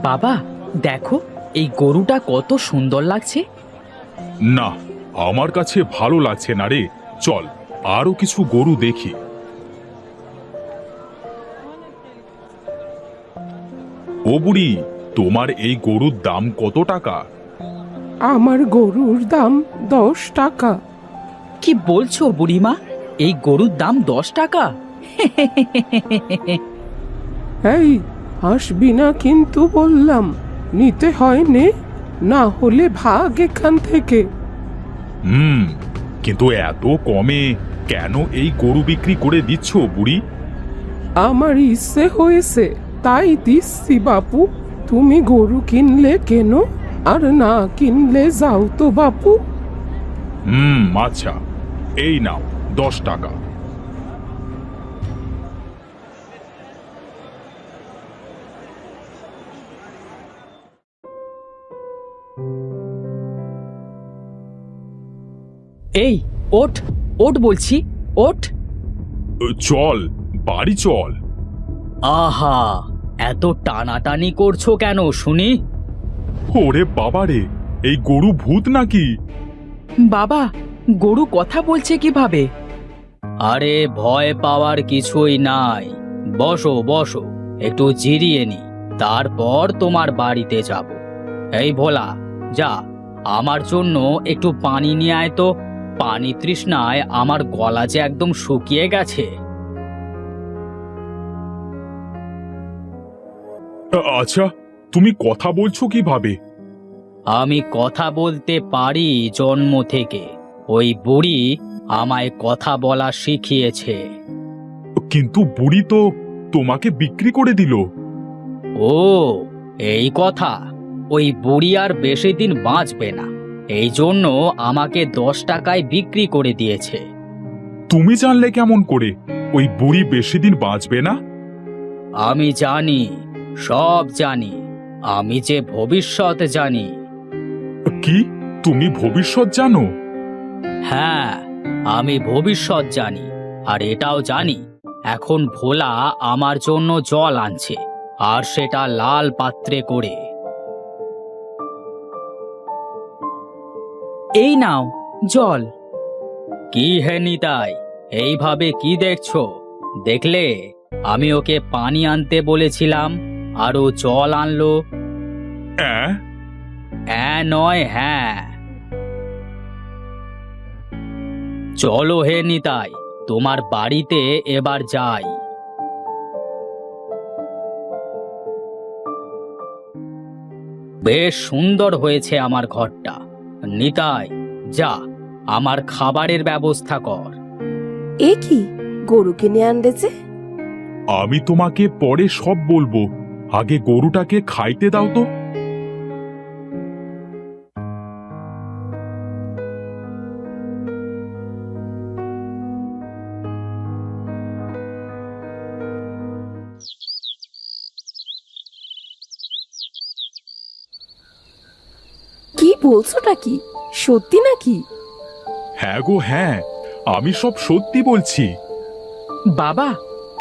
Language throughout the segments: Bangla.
বাবা, দেখো এই গরুটা কত সুন্দর লাগছে। না, আমার কাছে ভালো লাগছে না রে। চল আরো কিছু গরু দেখি। ও বুড়ি, তোমার এই গরুর দাম কত টাকা? আমার গরুর দাম 10 টাকা। কি বলছো বুড়িমা, এই গরুর দাম 10 টাকা? এই, আসবি না কিন্তু বললাম। নিতে হয় নে, না হলে ভাগ এখান থেকে। কিন্তু এত কমে কেন এই গরু বিক্রি করে দিচ্ছ বুড়ি? আমার ইচ্ছে হয়েছে তাই দিচ্ছি বাপু। তুমি গরু কিনলে কেন, আর না কিনলে যাও তো বাপু। আচ্ছা, এই নাও 10 টাকা। এই ওঠ, ওঠ বলছি, ওঠ। চল, বাড়ি চল। আহা, এত টানাটানি করছো কেন শুনি? ওরে বাবারে, এই গরু ভূত নাকি? বাবা, গরু কথা বলছে কিভাবে? আরে ভয় পাওয়ার কিছুই নাই। বসো বসো, একটু জিরিয়ে নি, তারপর তোমার বাড়িতে যাব। এই ভোলা, যা আমার জন্য একটু পানি নিয়ে আয় তো। পানি তৃষ্ণায় আমার গলা যে একদম শুকিয়ে গেছে। আচ্ছা, তুমি কথা বলছো কিভাবে? আমি কথা বলতে পারি জন্ম থেকে। ওই বুড়ি আমায় কথা বলা শিখিয়েছে। কিন্তু বুড়ি তো তোমাকে বিক্রি করে দিল। ও, এই কথা। ওই বুড়ি আর বেশি দিন বাঁচবে না, এই জন্য আমাকে 10 টাকায় বিক্রি করে দিয়েছে। তুমি জানলে কেমন করে ওই বুড়ি বেশি দিন বাঁচবে না? আমি জানি, সব জানি। আমি যে ভবিষ্যৎ জানি। কি, তুমি ভবিষ্যৎ জানো? হ্যাঁ, আমি ভবিষ্যৎ জানি। আর এটাও জানি, এখন ভোলা আমার জন্য জল আনছে, আর সেটা লাল পাত্রে করে। এই নাও জল। কি হে নিতাই, এইভাবে কি দেখছো? দেখলে আমি ওকে পানি আনতে বলেছিলাম, আর ও জল আনলো। অ্যাঁ? নয় হ্যাঁ। চলো হে নিতাই, তোমার বাড়িতে এবার যাই। বেশ সুন্দর হয়েছে আমার ঘরটা। নিতাই, যা আমার খাবারের ব্যবস্থা কর। এ কি, গরু কিনে আনতেছে? আমি তোমাকে পরে সব বলবো, আগে গরুটাকে খাইতে দাও তো। কি বলছোটা কি, সত্যি নাকি? হ্যাঁ গো হ্যাঁ, আমি সব সত্যি বলছি। বাবা,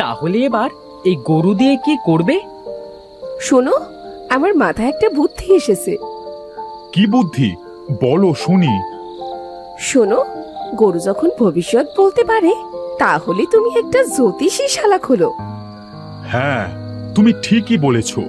তাহলে এবার এই গরু দিয়ে কি করবে? শোনো, আমার মাথায় একটা বুদ্ধি এসেছে। কি বুদ্ধি, বলো শুনি। শোনো, গরু যখন ভবিষ্যৎ বলতে পারে, তাহলে তুমি একটা জ্যোতিষী শালা খোলো। হ্যাঁ, তুমি ঠিকই বলেছো।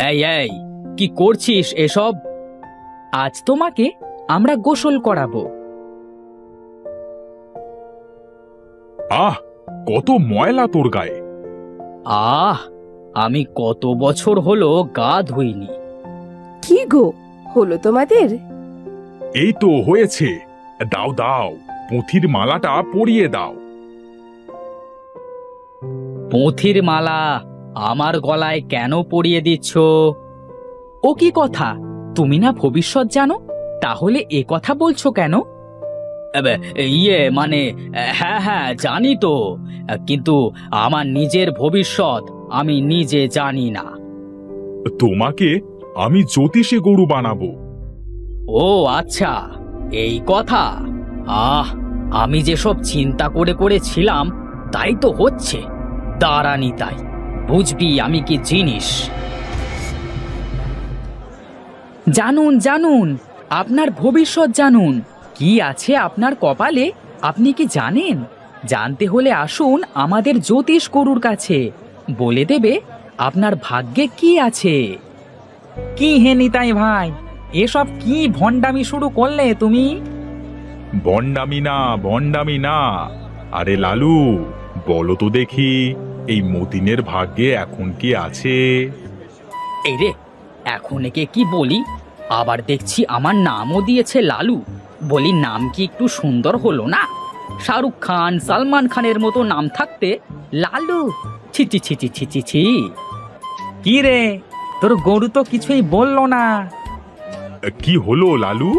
এই এই, কি করছিস এসব? আজ তোমাকে আমরা গোসল করাবো। আহ, কত ময়লা তোর গায়ে। আহ, আমি কত বছর হলো গা ধুইনি। কি গো, হলো তোমাদের? এই তো হয়েছে। দাও দাও, পুঁথির মালাটা পরিয়ে দাও। পুঁথির মালা আমার গলায় কেন পরিয়ে দিচ্ছ? ও কি কথা, তুমি না ভবিষ্যৎ জানো, তাহলে এ কথা বলছো কেন? এবে, মানে, হ্যাঁ হ্যাঁ জানি তো, কিন্তু আমার নিজের ভবিষ্যৎ আমি নিজে জানি না। তোমাকে আমি জ্যোতিষী গরু বানাবো। ও আচ্ছা, এই কথা। আমি যেসব চিন্তা করে করেছিলাম তাই তো হচ্ছে। দাঁড়ানি তাই, বুঝবি আমি কি জিনিস। জানুন জানুন, আপনার ভবিষ্যৎ জানুন। কি আছে আপনার কপালে আপনি কি জানেন? জানতে হলে আসুন আমাদের জ্যোতিষ গরুর কাছে, বলে দেবে আপনার ভাগ্যে কি আছে। কি হে নিতাই ভাই, এসব কি ভণ্ডামি শুরু করলে তুমি? ভণ্ডামি না। আরে লালু, বলো তো দেখি, এই মতিনের ভাগ্যে এখন কি আছে? এই রে, এখন একে কি বলি? আবার দেখছি আমার নামও দিয়েছে লালু। বলি, নাম কি একটু সুন্দর হলো না? শাহরুখ খান, সালমান খানের মতো নাম থাকতে লালু, ছি ছি ছি ছি ছি ছি ছি। কি রে, তোর গরু তো কিছুই বললো না। কি হলো লালু,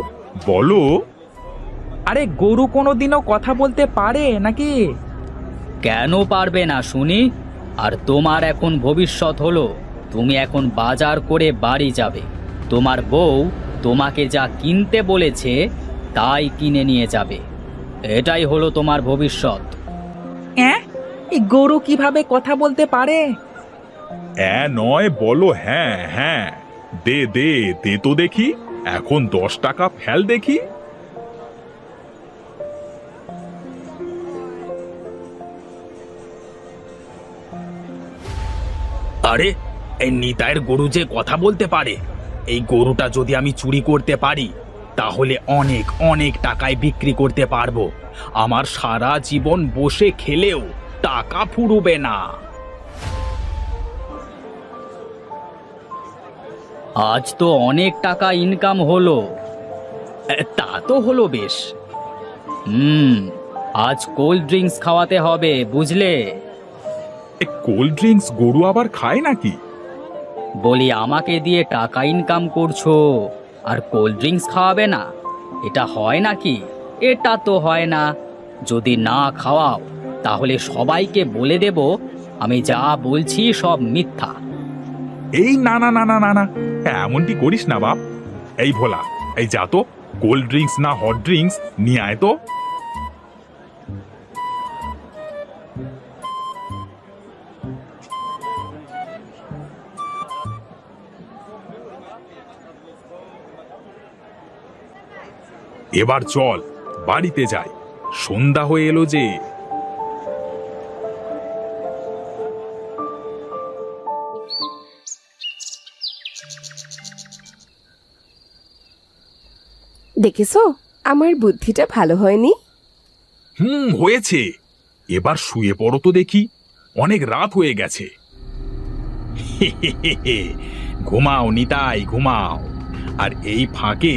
বলো। আরে, গরু কোনোদিনও কথা বলতে পারে নাকি? কেন পারবে না শুনি? আর তোমার এখন ভবিষ্যৎ হলো, তুমি এখন বাজার করে বাড়ি যাবে। তোমার বউ তোমাকে যা কিনতে বলেছে তাই কিনে নিয়ে যাবে। এটাই হলো তোমার ভবিষ্যৎ। এই গরু কিভাবে কথা বলতে পারে? নয়, বলো হ্যাঁ হ্যাঁ। দে দে দে তো দেখি, এখন 10 টাকা ফেল দেখি। আরে, এই নিতাইয়ের গরু যে কথা বলতে পারে। এই গরুটা যদি আমি চুরি করতে পারি তাহলে অনেক অনেক টাকায় বিক্রি করতে পারবো। আমার সারা জীবন বসে খেলেও টাকা ফুরবে না। আজ তো অনেক টাকা ইনকাম হলো। তা তো হলো বেশ। আজ কোল্ড ড্রিঙ্কস খাওয়াতে হবে, বুঝলে? কোল্ড ড্রিঙ্কস গরু আবার খায় নাকি? বলি, আমাকে দিয়ে টাকা ইনকাম করছো আর কোল্ড ড্রিঙ্কস খাওয়াবে না? এটা হয় নাকি? এটা তো হয় না। যদি না খাওয়াও তাহলে সবাইকে বলে দেব আমি যা বলছি সব মিথ্যা। এই না না না না না না, এমনটি করিস না বাপ। এই ভোলা, এই যা তো, কোল্ড ড্রিঙ্কস না হট ড্রিঙ্কস নিয়ে আয় তো। এবার চল বাড়িতে যাই, সন্ধ্যা হয়ে এলো যে। দেখেছো, আমার বুদ্ধিটা ভালো হয়নি? হয়েছে। এবার শুয়ে পড়ো তো দেখি, অনেক রাত হয়ে গেছে। ঘুমাও নিতাই, ঘুমাও। আর এই ফাঁকে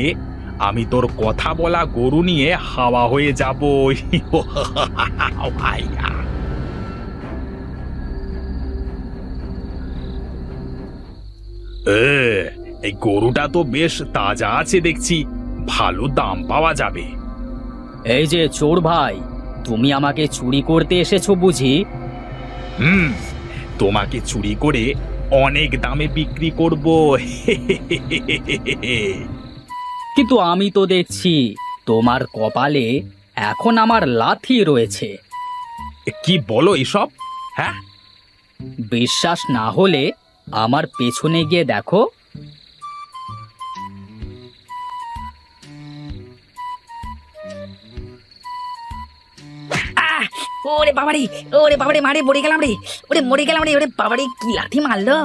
আমি তোর কথা বলা গরু নিয়ে হাওয়া হয়ে যাব। এই গরুটা তো বেশ তাজা আছে দেখছি, ভালো দাম পাওয়া যাবে। এই যে চোর ভাই, তুমি আমাকে চুরি করতে এসেছো বুঝি? তোমাকে চুরি করে অনেক দামে বিক্রি করব। কিন্তু আমি তো দেখছি তোমার কপালে এখন আমার লাথি রয়েছে। কি বলো এসব? হ্যাঁ, বিশ্বাস না হলে আমার পেছনে গিয়ে দেখো। ওরে বাবারে, ওরে বাবারে, মারে মরে গেলাম রে, ওরে মরে গেলাম রে, ওরে বাবারে কি লাথি মারলো!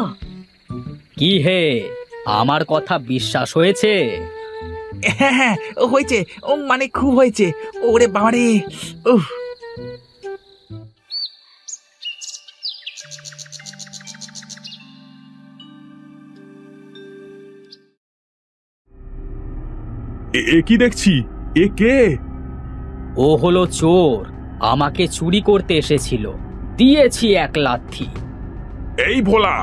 কি হে, আমার কথা বিশ্বাস হয়েছে? হ্যাঁ হ্যাঁ, হয়েছে, ও মানে খুব হয়েছে। ওরে বাবারে, উফ! এ কি দেখছি? এ কে? ও হলো চোর, আমাকে চুরি করতে এসেছিল, দিয়েছি এক লাথি। এই ভোলা,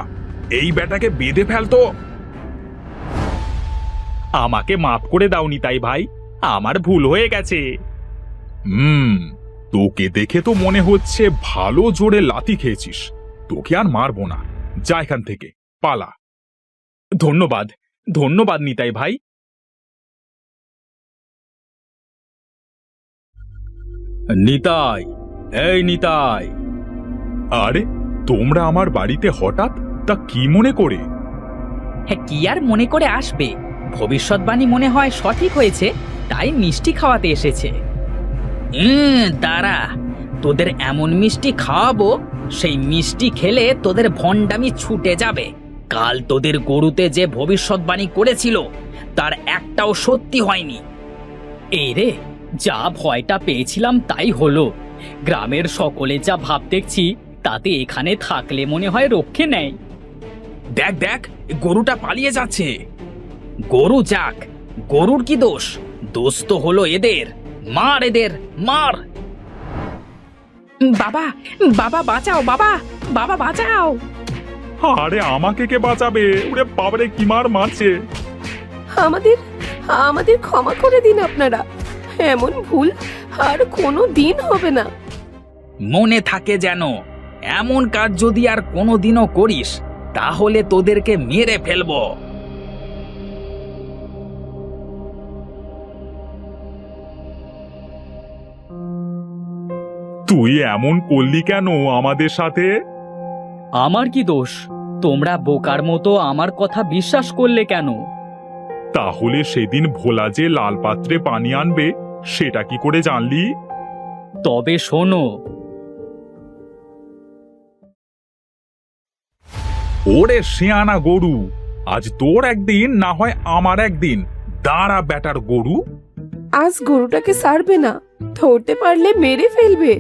এই বেটাকে বেঁধে ফেলতো। আমাকে মাফ করে দাও নিতাই ভাই, আমার ভুল হয়ে গেছে। তোকে দেখে তো মনে হচ্ছে ভালো জোরে লাথি খেয়েছিস। তোকে আর মারবো না, যা এখান থেকে, পালা। ধন্যবাদ, ধন্যবাদ নিতাই ভাই। নিতাই, এই নিতাই। আরে তোমরা আমার বাড়িতে হঠাৎ, তা কি মনে করে? হ্যাঁ, কি আর মনে করে আসবে, ভবিষ্যৎবাণী মনে হয় সঠিক হয়েছে, তাই মিষ্টি খাওয়াতে এসেছে। দাঁড়া, তোদের এমন মিষ্টি খাওয়াবো, সেই মিষ্টি খেলে তোদের ভণ্ডামি ছুটে যাবে। কাল তোদের গরুতে যে ভবিষ্যৎবাণী করেছিল তার একটাও সত্যি হয়নি। এই রে, যা ভয়টা পেয়েছিলাম তাই হলো। গ্রামের সকলে যা ভাব দেখছি, তাতে এখানে থাকলে মনে হয় রক্ষে নেই। দেখ দেখ, গরুটা পালিয়ে যাচ্ছে। গরু যাক, গরুর কি দোষ? দোষ তো হলো এদের। মার এদের, মার। বাবা, বাবা বাঁচাও, বাবা, বাবা বাঁচাও। আরে আমাকে কে বাঁচাবে? ওরে বাবারে, কি মার মারছে! আমাদের আমাদের ক্ষমা করে দিন আপনারা, এমন ভুল আর কোনো দিন হবে না। মনে থাকে যেন, এমন কাজ যদি আর কোনোদিনও করিস তাহলে তোদেরকে মেরে ফেলবো। তুই এমন করলি কেন আমাদের সাথে? আমার কি দোষ? তোমরা বোকার মতো আমার কথা বিশ্বাস করলে কেন? তাহলে সেদিন ভোলা যে লাল পাত্রে পানি আনবে, সেটা কি করে জানলি? তবে শোনো, ওরে শেয়ানা গরু, আজ তোর একদিন না হয় আমার একদিন। দাঁড়া বেটার গরু। আজ গরুটাকে ছাড়বে না, ধরতে পারলে মেরে ফেলবে।